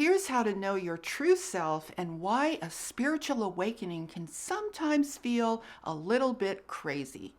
Here's how to know your true self and why a spiritual awakening can sometimes feel a little bit crazy.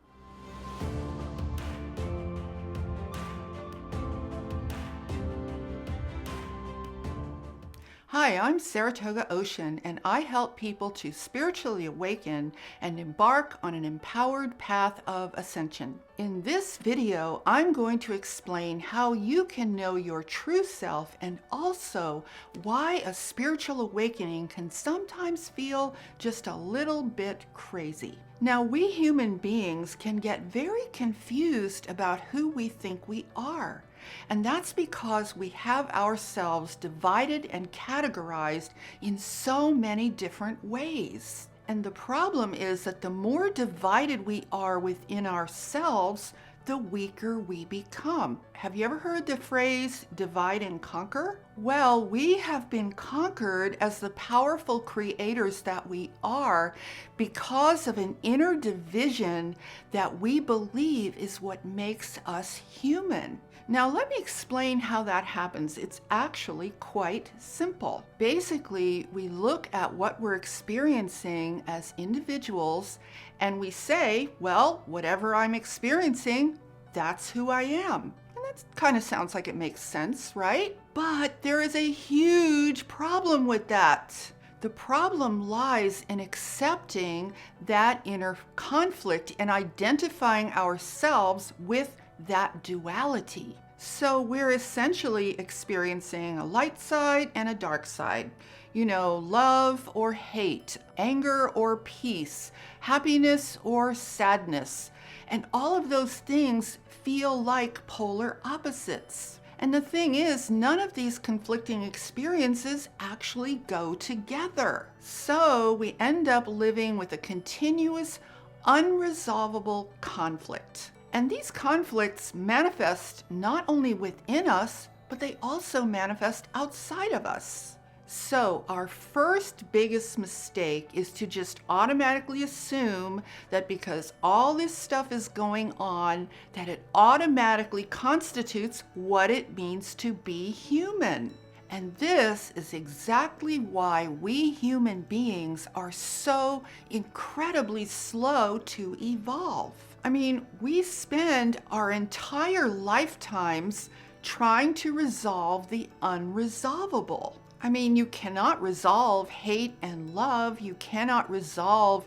Hi, I'm Saratoga Ocean, and I help people to spiritually awaken and embark on an empowered path of ascension. In this video, I'm going to explain how you can know your true self and also why a spiritual awakening can sometimes feel just a little bit crazy. Now, we human beings can get very confused about who we think we are. And that's because we have ourselves divided and categorized in so many different ways. And the problem is that the more divided we are within ourselves, the weaker we become. Have you ever heard the phrase divide and conquer? Well, we have been conquered as the powerful creators that we are because of an inner division that we believe is what makes us human. Now, let me explain how that happens. It's actually quite simple. Basically, we look at what we're experiencing as individuals and we say, well, whatever I'm experiencing, that's who I am. And that kind of sounds like it makes sense, right? But there is a huge problem with that. The problem lies in accepting that inner conflict and identifying ourselves with that duality. So we're essentially experiencing a light side and a dark side. You know, love or hate, anger or peace, happiness or sadness. And all of those things feel like polar opposites. And the thing is, none of these conflicting experiences actually go together. So we end up living with a continuous, unresolvable conflict. And these conflicts manifest not only within us, but they also manifest outside of us. So our first biggest mistake is to just automatically assume that because all this stuff is going on, that it automatically constitutes what it means to be human. And this is exactly why we human beings are so incredibly slow to evolve. I mean, we spend our entire lifetimes trying to resolve the unresolvable. I mean, you cannot resolve hate and love. You cannot resolve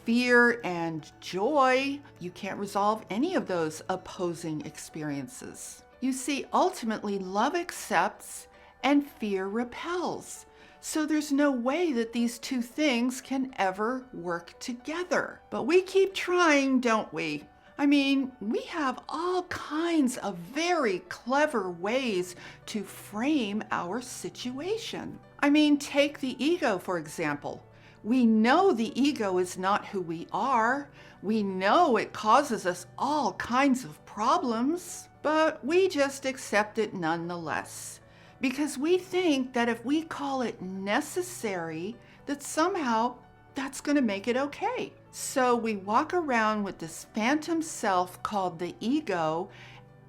fear and joy. You can't resolve any of those opposing experiences. You see, ultimately, love accepts and fear repels. So there's no way that these two things can ever work together. But we keep trying, don't we? I mean, we have all kinds of very clever ways to frame our situation. I mean, take the ego, for example. We know the ego is not who we are. We know it causes us all kinds of problems, but we just accept it nonetheless. Because we think that if we call it necessary, that somehow that's going to make it okay. So we walk around with this phantom self called the ego,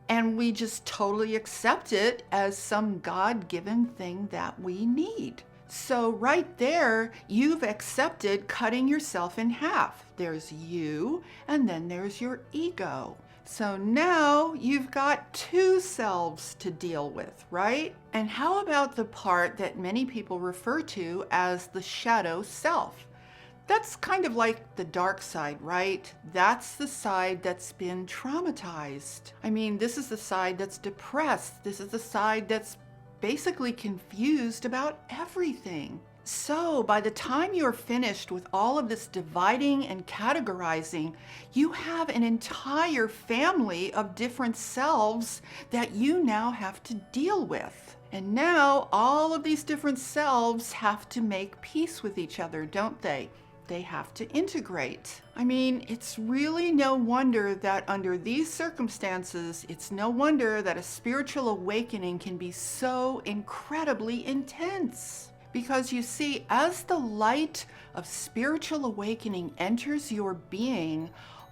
and we just totally accept it as some God-given thing that we need. So right there, you've accepted cutting yourself in half. There's you, and then there's your ego. So now you've got two selves to deal with, right? And how about the part that many people refer to as the shadow self? That's kind of like the dark side, right? That's the side that's been traumatized. I mean, this is the side that's depressed. This is the side that's basically confused about everything. So by the time you're finished with all of this dividing and categorizing, you have an entire family of different selves that you now have to deal with. And now all of these different selves have to make peace with each other, don't they? They have to integrate. I mean, it's really no wonder that under these circumstances, it's no wonder that a spiritual awakening can be so incredibly intense. Because you see, as the light of spiritual awakening enters your being,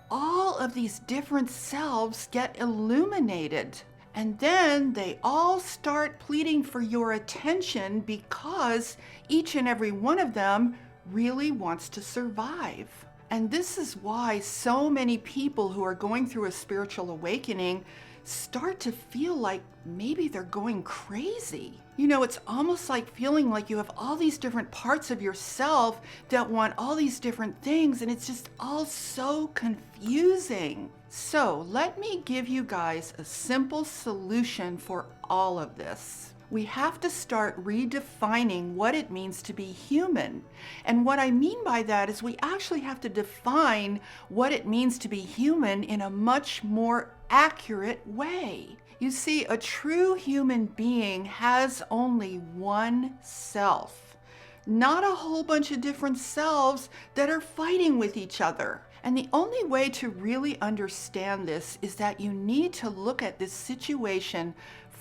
all of these different selves get illuminated. And then they all start pleading for your attention because each and every one of them really wants to survive. And this is why so many people who are going through a spiritual awakening start to feel like maybe they're going crazy. You know, it's almost like feeling like you have all these different parts of yourself that want all these different things, and it's just all so confusing. So let me give you guys a simple solution for all of this. We have to start redefining what it means to be human. And what I mean by that is we actually have to define what it means to be human in a much more accurate way. You see, a true human being has only one self, not a whole bunch of different selves that are fighting with each other. And the only way to really understand this is that you need to look at this situation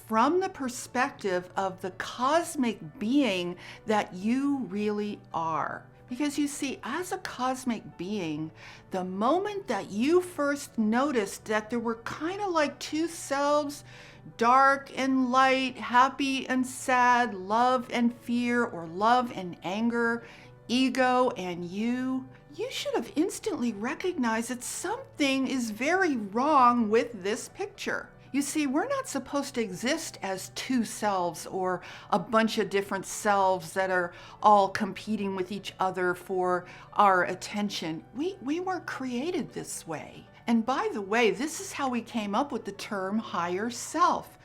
from the perspective of the cosmic being that you really are. Because you see, as a cosmic being, the moment that you first noticed that there were kind of like two selves, dark and light, happy and sad, love and fear, or love and anger, ego and you should have instantly recognized that something is very wrong with this picture. You see, we're not supposed to exist as two selves or a bunch of different selves that are all competing with each other for our attention. We weren't created this way. And by the way, this is how we came up with the term higher self.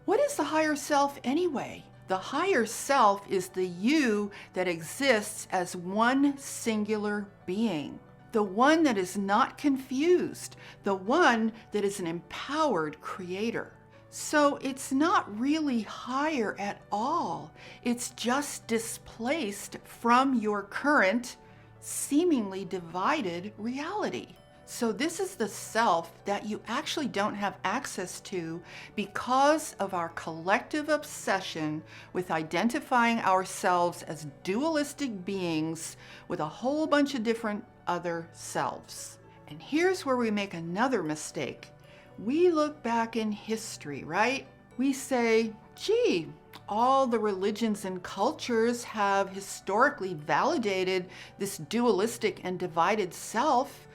What is the higher self anyway? The higher self is the you that exists as one singular being. The one that is not confused, the one that is an empowered creator. So it's not really higher at all. It's just displaced from your current, seemingly divided reality. So this is the self that you actually don't have access to because of our collective obsession with identifying ourselves as dualistic beings with a whole bunch of different other selves. And here's where we make another mistake. We look back in history, right? We say, gee, all the religions and cultures have historically validated this dualistic and divided self.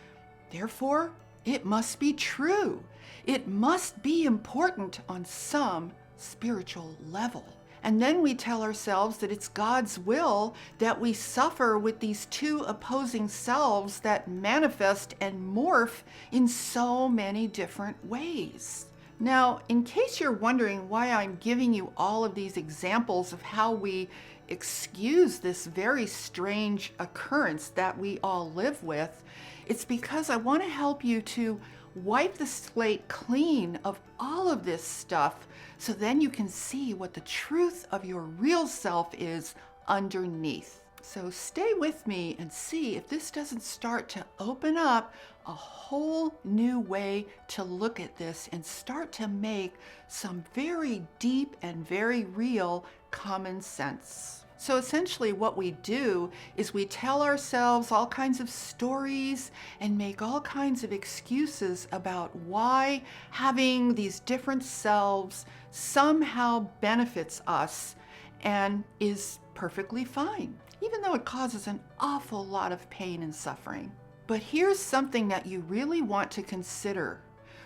Therefore, it must be true. It must be important on some spiritual level. And then we tell ourselves that it's God's will that we suffer with these two opposing selves that manifest and morph in so many different ways. Now, in case you're wondering why I'm giving you all of these examples of how we excuse this very strange occurrence that we all live with, it's because I want to help you to wipe the slate clean of all of this stuff so then you can see what the truth of your real self is underneath. So stay with me and see if this doesn't start to open up a whole new way to look at this and start to make some very deep and very real common sense. So essentially what we do is we tell ourselves all kinds of stories and make all kinds of excuses about why having these different selves somehow benefits us and is perfectly fine, even though it causes an awful lot of pain and suffering. But here's something that you really want to consider.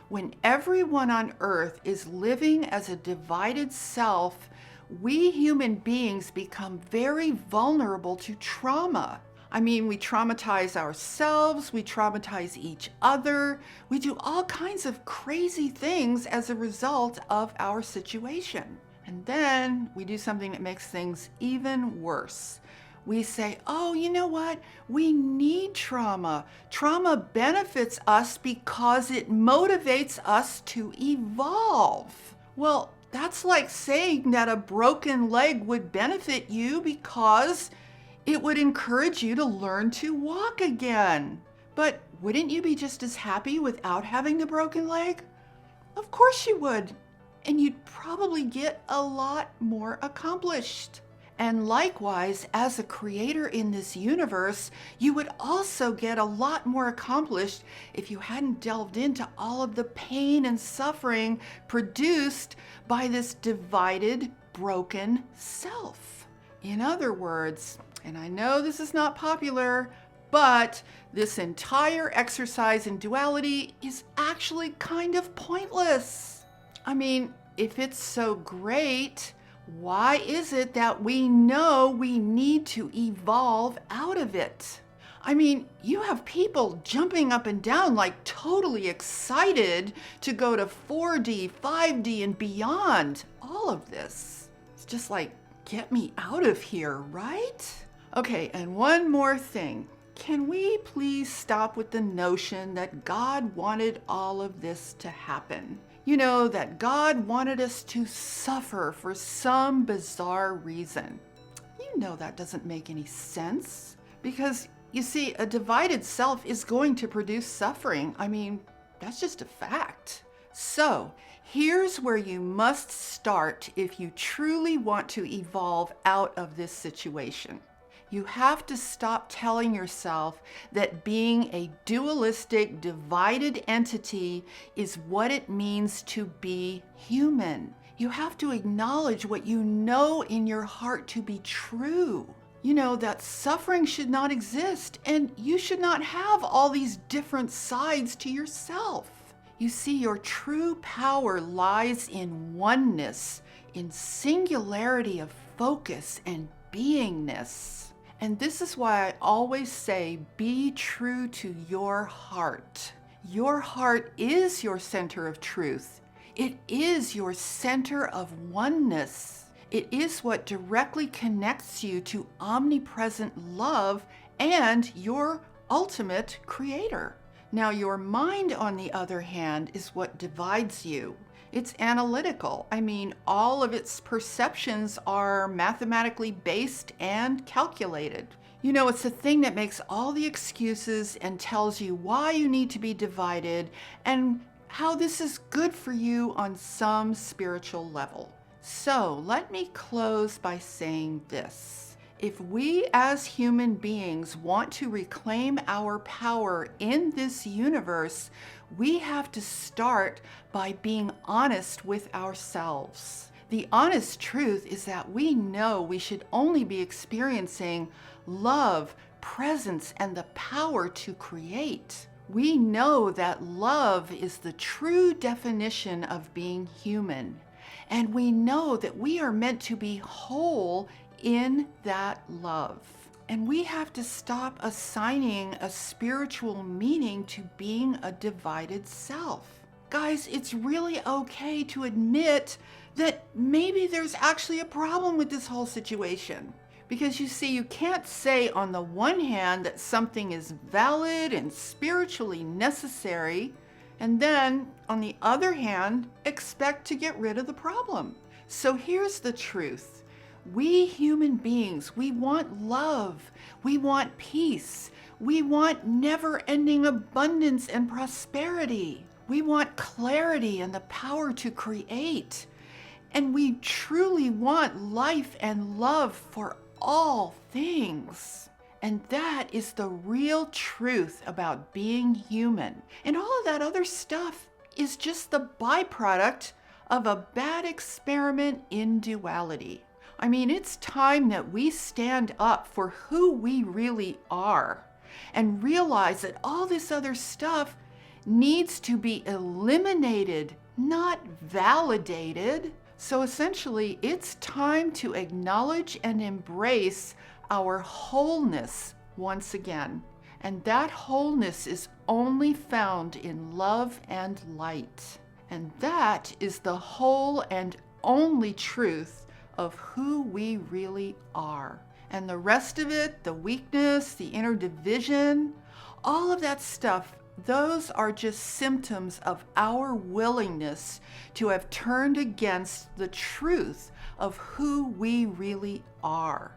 When everyone on earth is living as a divided self, we human beings become very vulnerable to trauma. I mean, we traumatize ourselves, we traumatize each other, we do all kinds of crazy things as a result of our situation. And then we do something that makes things even worse. We say, oh, you know what? We need trauma. Trauma benefits us because it motivates us to evolve. Well, that's like saying that a broken leg would benefit you because it would encourage you to learn to walk again. But wouldn't you be just as happy without having the broken leg? Of course you would. And you'd probably get a lot more accomplished. And likewise, as a creator in this universe, you would also get a lot more accomplished if you hadn't delved into all of the pain and suffering produced by this divided, broken self. In other words, and I know this is not popular, but this entire exercise in duality is actually kind of pointless. I mean, if it's so great, why is it that we know we need to evolve out of it? I mean, you have people jumping up and down like totally excited to go to 4D, 5D, and beyond. All of this. It's just like, get me out of here, right? Okay, and one more thing. Can we please stop with the notion that God wanted all of this to happen? You know, that God wanted us to suffer for some bizarre reason. You know that doesn't make any sense. Because, you see, a divided self is going to produce suffering. I mean, that's just a fact. So, here's where you must start if you truly want to evolve out of this situation. You have to stop telling yourself that being a dualistic, divided entity is what it means to be human. You have to acknowledge what you know in your heart to be true. You know that suffering should not exist, and you should not have all these different sides to yourself. You see, your true power lies in oneness, in singularity of focus and beingness. And this is why I always say, be true to your heart. Your heart is your center of truth. It is your center of oneness. It is what directly connects you to omnipresent love and your ultimate creator. Now, your mind, on the other hand, is what divides you. It's analytical. I mean, all of its perceptions are mathematically based and calculated. You know, it's the thing that makes all the excuses and tells you why you need to be divided and how this is good for you on some spiritual level. So let me close by saying this. If we as human beings want to reclaim our power in this universe, we have to start by being honest with ourselves. The honest truth is that we know we should only be experiencing love, presence, and the power to create. We know that love is the true definition of being human. And we know that we are meant to be whole in that love. And we have to stop assigning a spiritual meaning to being a divided self. Guys, it's really okay to admit that maybe there's actually a problem with this whole situation. Because you see, you can't say on the one hand that something is valid and spiritually necessary, and then on the other hand, expect to get rid of the problem. So here's the truth. We human beings, we want love, we want peace, we want never-ending abundance and prosperity. We want clarity and the power to create. And we truly want life and love for all things. And that is the real truth about being human. And all of that other stuff is just the byproduct of a bad experiment in duality. I mean, it's time that we stand up for who we really are and realize that all this other stuff needs to be eliminated, not validated. So essentially, it's time to acknowledge and embrace our wholeness once again. And that wholeness is only found in love and light. And that is the whole and only truth of who we really are. And the rest of it, the weakness, the inner division, all of that stuff, those are just symptoms of our willingness to have turned against the truth of who we really are.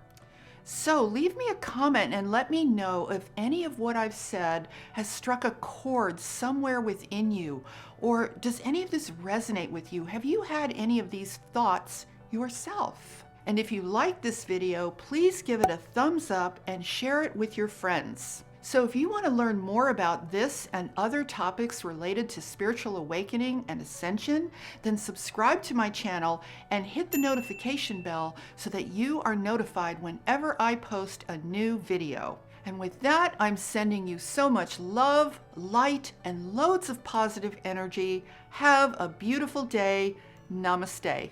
So leave me a comment and let me know if any of what I've said has struck a chord somewhere within you, or does any of this resonate with you? Have you had any of these thoughts yourself? And if you like this video, please give it a thumbs up and share it with your friends. So if you want to learn more about this and other topics related to spiritual awakening and ascension, then subscribe to my channel and hit the notification bell so that you are notified whenever I post a new video. And with that, I'm sending you so much love, light, and loads of positive energy. Have a beautiful day. Namaste.